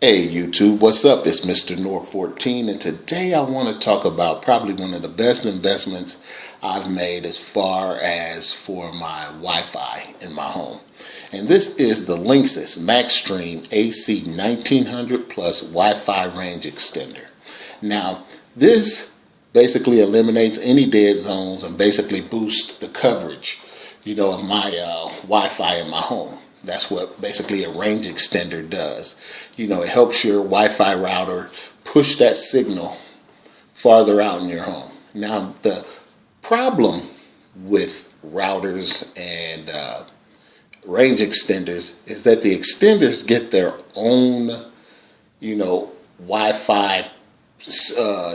Hey YouTube, what's up? It's Mr. Nor14, and today I want to talk about probably one of the best investments I've made as far as for my Wi-Fi in my home. And this is the Linksys MaxStream AC1900 Plus Wi-Fi range extender. Now, this basically eliminates any dead zones and basically boosts the coverage, of my Wi-Fi in my home. That's what basically a range extender does. It helps your Wi-Fi router push that signal farther out in your home. Now, the problem with routers and range extenders is that the extenders get their own, Wi-Fi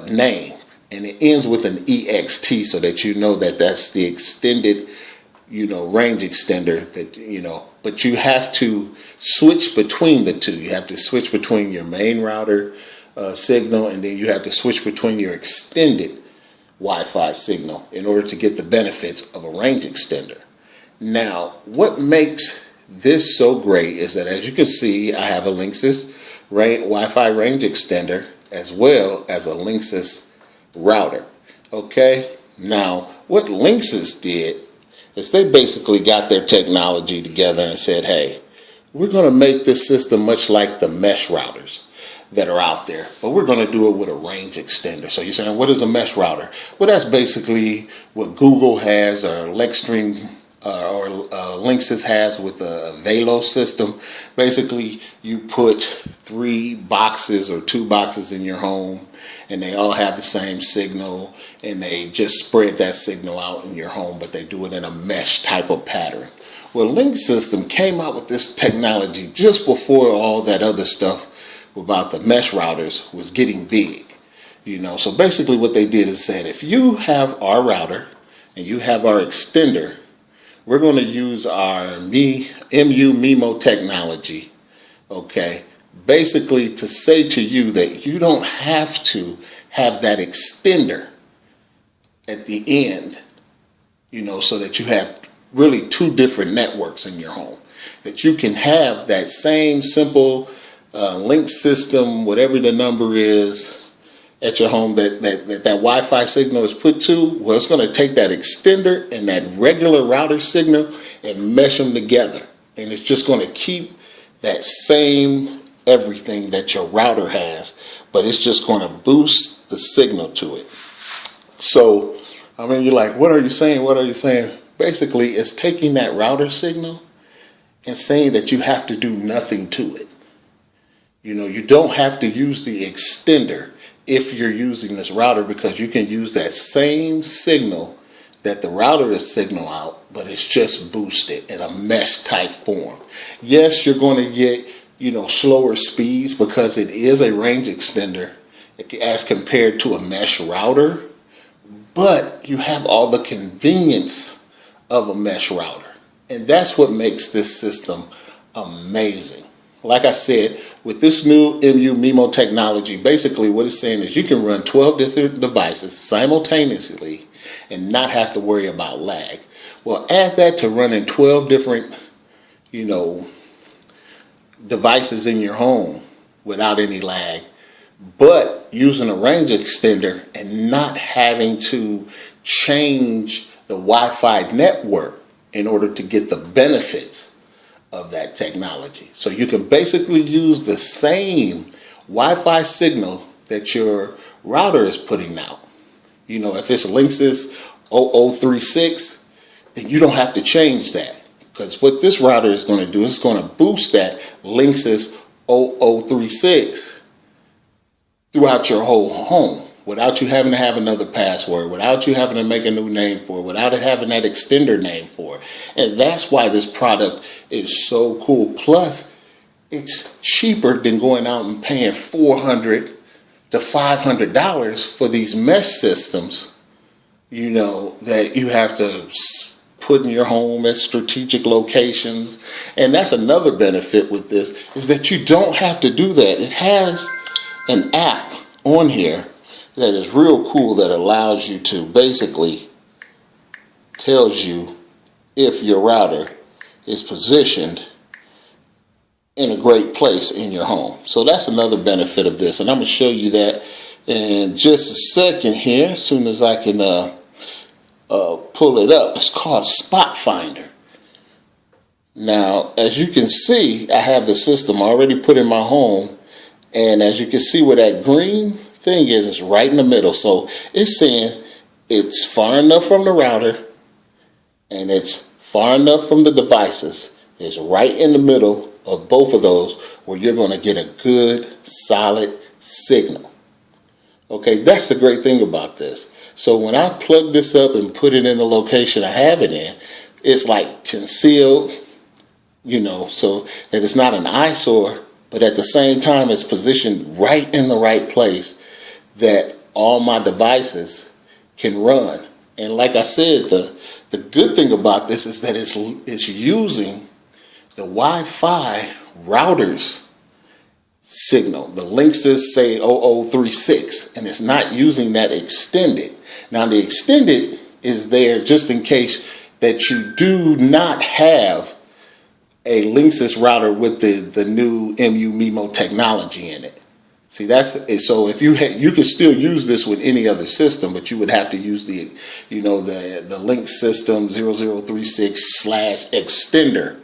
name, and it ends with an EXT so that you know that that's the extended range extender that, but you have to switch between the two. You have to switch between your main router signal, and then you have to switch between your extended Wi-Fi signal in order to get the benefits of a range extender. Now, what makes this so great is that, as you can see, I have a Linksys Wi-Fi range extender as well as a Linksys router. Okay, now what Linksys did is they basically got their technology together and said, hey, we're going to make this system much like the mesh routers that are out there, but we're going to do it with a range extender. So you're saying, what is a mesh router? Well, that's basically what Google has, or Linksys has with the Velo system. Basically, you put 3 boxes or 2 boxes in your home, and they all have the same signal, and they just spread that signal out in your home, but they do it in a mesh type of pattern. Well, Linksys came out with this technology just before all that other stuff about the mesh routers was getting big. So basically what they did is said, if you have our router and you have our extender, we're going to use our MU-MIMO technology, okay, basically to say to you that you don't have to have that extender at the end, so that you have really 2 different networks in your home. That you can have that same simple link system, whatever the number is at your home that Wi-Fi signal is put to. Well, it's going to take that extender and that regular router signal and mesh them together. And it's just going to keep that same everything that your router has, but it's just going to boost the signal to it. So, you're like, what are you saying? What are you saying? Basically, it's taking that router signal and saying that you have to do nothing to it. You don't have to use the extender if you're using this router, because you can use that same signal that the router is signal out, but it's just boosted in a mesh type form. Yes, you're going to get, slower speeds because it is a range extender as compared to a mesh router, but you have all the convenience of a mesh router. And that's what makes this system amazing. Like I said, with this new MU-MIMO technology, basically what it's saying is you can run 12 different devices simultaneously and not have to worry about lag. Well, add that to running 12 different, devices in your home without any lag, but using a range extender and not having to change the Wi-Fi network in order to get the benefits of that technology. So you can basically use the same Wi-Fi signal that your router is putting out. If it's Linksys 0036, then you don't have to change that, because what this router is going to do is going to boost that Linksys 0036 throughout your whole home without you having to have another password, without you having to make a new name for it, without it having that extender name for it. And that's why this product is so cool. Plus, it's cheaper than going out and paying $400 to $500 for these mesh systems, that you have to put in your home at strategic locations. And that's another benefit with this, is that you don't have to do that. It has an app on here that is real cool that allows you to basically tells you if your router is positioned in a great place in your home. So that's another benefit of this, and I'm going to show you that in just a second here, as soon as I can pull it up. It's called Spot Finder. Now, as you can see, I have the system already put in my home, and as you can see where that green thing is, it's right in the middle. So it's saying it's far enough from the router and it's far enough from the devices. It's right in the middle of both of those where you're going to get a good, solid signal. Okay, that's the great thing about this. So when I plug this up and put it in the location I have it in, it's like concealed, you know, so that it's not an eyesore, but at the same time it's positioned right in the right place that all my devices can run. And like I said, the good thing about this is that it's using the Wi-Fi router's signal, the Linksys say 0036, and it's not using that extended. Now the extended is there just in case that you do not have a Linksys router with the new MU-MIMO technology in it. See, that's so if you can still use this with any other system, but you would have to use the Link system 0036/extender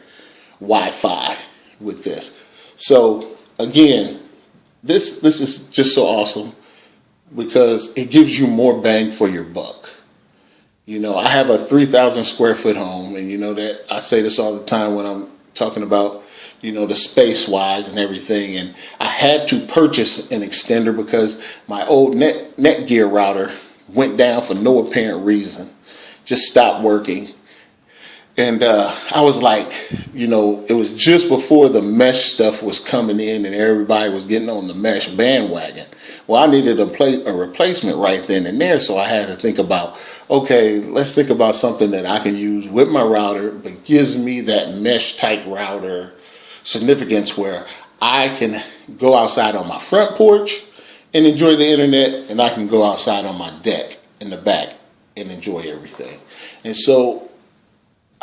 Wi-Fi with this. So again, this is just so awesome because it gives you more bang for your buck. You know, I have a 3,000 square foot home, and you know that I say this all the time when I'm talking about, you know, the space wise and everything. And I had to purchase an extender because my old Netgear router went down for no apparent reason, just stopped working. And I was like, you know, it was just before the mesh stuff was coming in and everybody was getting on the mesh bandwagon. Well, I needed a replacement right then and there, so I had to think about, okay, let's think about something that I can use with my router but gives me that mesh type router significance where I can go outside on my front porch and enjoy the internet, and I can go outside on my deck in the back and enjoy everything. And so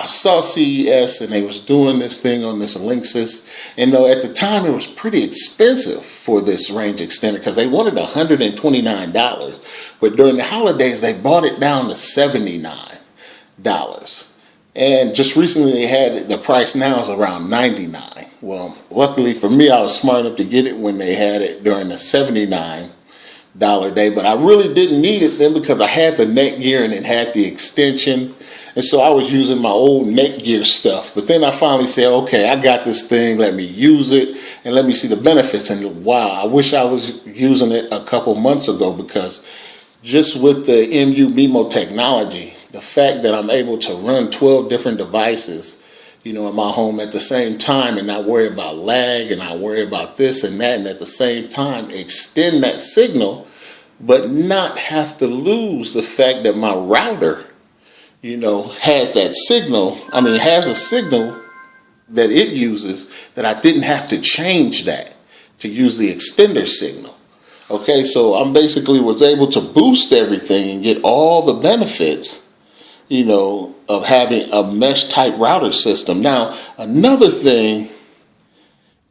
I saw CES and they was doing this thing on this Linksys, and though at the time it was pretty expensive for this range extender because they wanted $129, but during the holidays they brought it down to $79. And just recently they had it, the price now is around $99. Well, luckily for me, I was smart enough to get it when they had it during the $79 day, but I really didn't need it then because I had the Netgear and it had the extension. And so I was using my old Netgear stuff. But then I finally said, okay, I got this thing, let me use it and let me see the benefits. And wow, I wish I was using it a couple months ago, because just with the MU-MIMO technology, the fact that I'm able to run 12 different devices, you know, in my home at the same time and not worry about lag and not worry about this and that, and at the same time extend that signal, but not have to lose the fact that my router, you know, has a signal that it uses that I didn't have to change that to use the extender signal. Okay, so I'm basically was able to boost everything and get all the benefits, you know, of having a mesh type router system. Now, another thing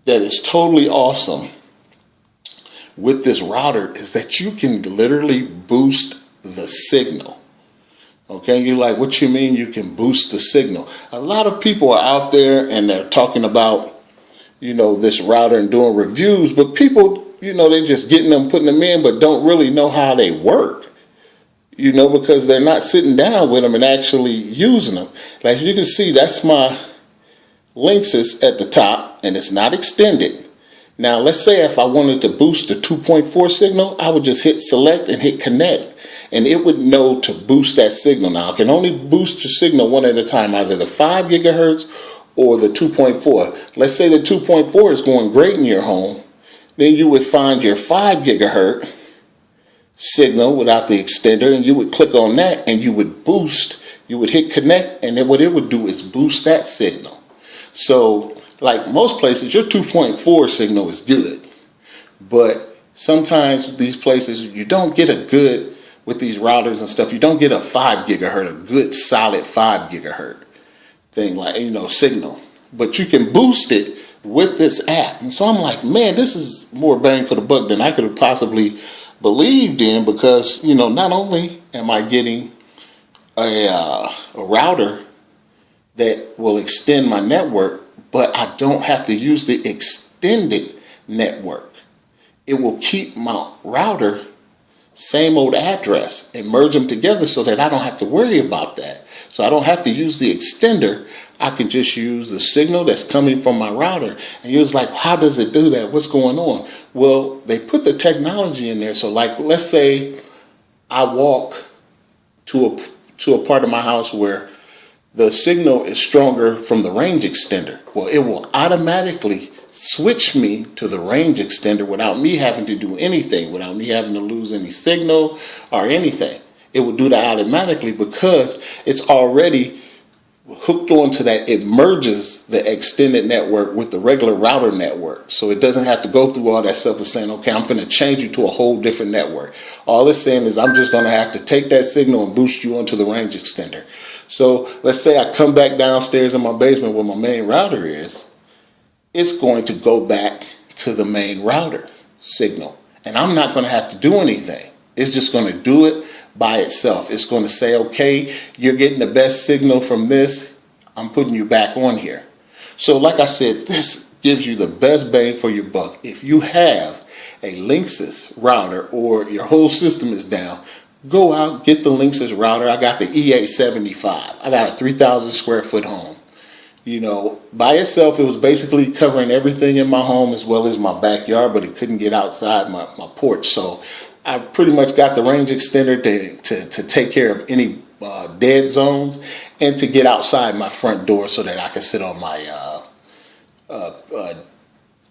that is totally awesome with this router is that you can literally boost the signal. Okay, you're like, what you mean you can boost the signal? A lot of people are out there and they're talking about, you know, this router and doing reviews, but people, you know, they're just getting them, putting them in, but don't really know how they work, you know, because they're not sitting down with them and actually using them. Like you can see, that's my Linksys at the top, and it's not extended. Now, let's say if I wanted to boost the 2.4 signal, I would just hit select and hit connect, and it would know to boost that signal. Now, I can only boost your signal one at a time, either the 5 gigahertz or the 2.4. Let's say the 2.4 is going great in your home. Then you would find your 5 gigahertz signal without the extender, and you would click on that, and you would boost. You would hit connect, and then what it would do is boost that signal. So, like most places, your 2.4 signal is good, but sometimes these places you don't get a good, with these routers and stuff, you don't get a 5 gigahertz, a good solid 5 gigahertz thing, like, you know, signal. But you can boost it with this app. And so I'm like, man, this is more bang for the buck than I could have possibly believed in, because, you know, not only am I getting a router that will extend my network, but I don't have to use the extended network. It will keep my router same old address and merge them together so that I don't have to worry about that. So I don't have to use the extender. I can just use the signal that's coming from my router. And you was like, how does it do that? What's going on? Well, they put the technology in there. So like, let's say I walk to a part of my house where the signal is stronger from the range extender. Well, it will automatically switch me to the range extender without me having to do anything, without me having to lose any signal or anything. It will do that automatically because it's already hooked onto that. It merges the extended network with the regular router network. So it doesn't have to go through all that stuff of saying, okay, I'm going to change you to a whole different network. All it's saying is I'm just going to have to take that signal and boost you onto the range extender. So let's say I come back downstairs in my basement where my main router is. It's going to go back to the main router signal. And I'm not going to have to do anything. It's just going to do it by itself. It's going to say, okay, you're getting the best signal from this. I'm putting you back on here. So like I said, this gives you the best bang for your buck. If you have a Linksys router or your whole system is down, go out, get the Linksys router. I got the AC1900. I got a 3,000 square foot home. You know, by itself, it was basically covering everything in my home as well as my backyard, but it couldn't get outside my porch. So I pretty much got the range extender to take care of any dead zones and to get outside my front door so that I can sit on my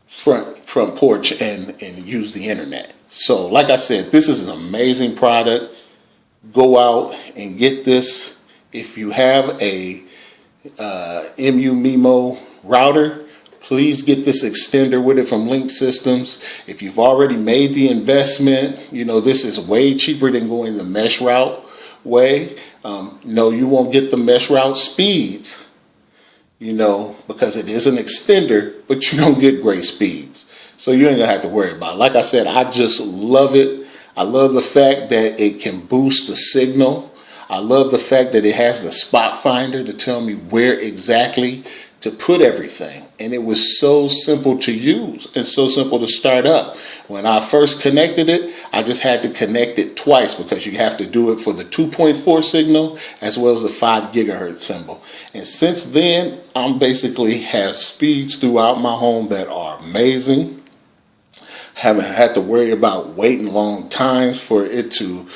front porch and use the internet. So like I said, this is an amazing product. Go out and get this. If you have a MU-MIMO router, please get this extender with it from Link Systems. If you've already made the investment, you know, this is way cheaper than going the mesh route way. No, you won't get the mesh route speeds, you know, because it is an extender, but you don't get great speeds. So you ain't gonna have to worry about it. Like I said, I just love it. I love the fact that it can boost the signal. I love the fact that it has the spot finder to tell me where exactly to put everything. And it was so simple to use and so simple to start up. When I first connected it, I just had to connect it twice because you have to do it for the 2.4 signal as well as the 5 gigahertz symbol. And since then, I'm basically have speeds throughout my home that are amazing. Haven't had to worry about waiting long times for it to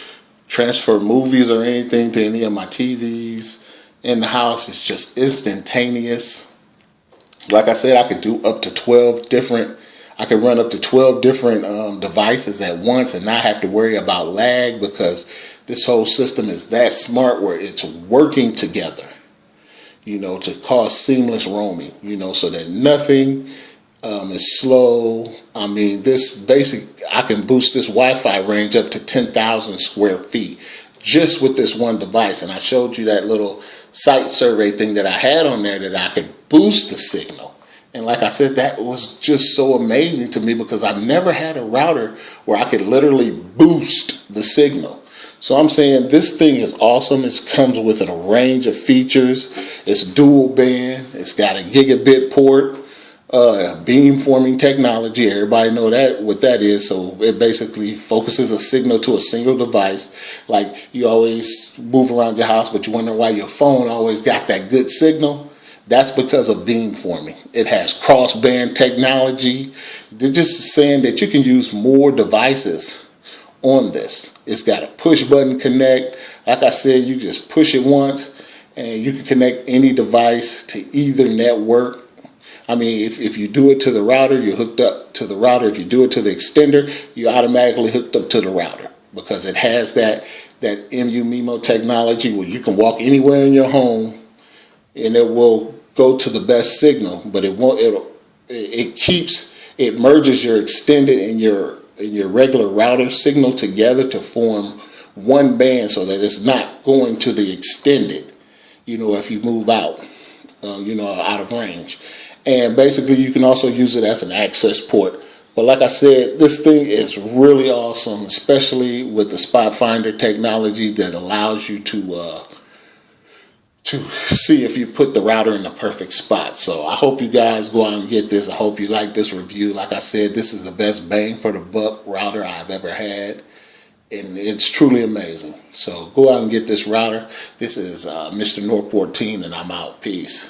transfer movies or anything to any of my TVs in the house. It's just instantaneous. Like I said, I could do up to 12 different, I could run up to 12 different devices at once and not have to worry about lag because this whole system is that smart where it's working together, you know, to cause seamless roaming, you know, so that nothing is slow. I mean, this basic, I can boost this Wi-Fi range up to 10,000 square feet just with this one device. And I showed you that little site survey thing that I had on there that I could boost the signal. And like I said, that was just so amazing to me because I've never had a router where I could literally boost the signal. So I'm saying this thing is awesome. It comes with a range of features. It's dual band. It's got a gigabit port. Beamforming technology, everybody know that what that is. So it basically focuses a signal to a single device. Like you always move around your house, but you wonder why your phone always got that good signal. That's because of beamforming. It has crossband technology. They're just saying that you can use more devices on this. It's got a push button connect. Like I said, you just push it once and you can connect any device to either network. I mean, if you do it to the router, you're hooked up to the router. If you do it to the extender, you're automatically hooked up to the router because it has that MU-MIMO technology where you can walk anywhere in your home and it will go to the best signal, but it won't. It merges your extended and your regular router signal together to form one band so that it's not going to the extended. You know, if you move out, out of range. And basically you can also use it as an access port. But like I said, this thing is really awesome, especially with the spot finder technology that allows you to see if you put the router in the perfect spot. So I hope you guys go out and get this. I hope you like this review. Like I said, this is the best bang for the buck router I've ever had, and it's truly amazing. So go out and get this router. This is Mr. North 14, and I'm out. Peace.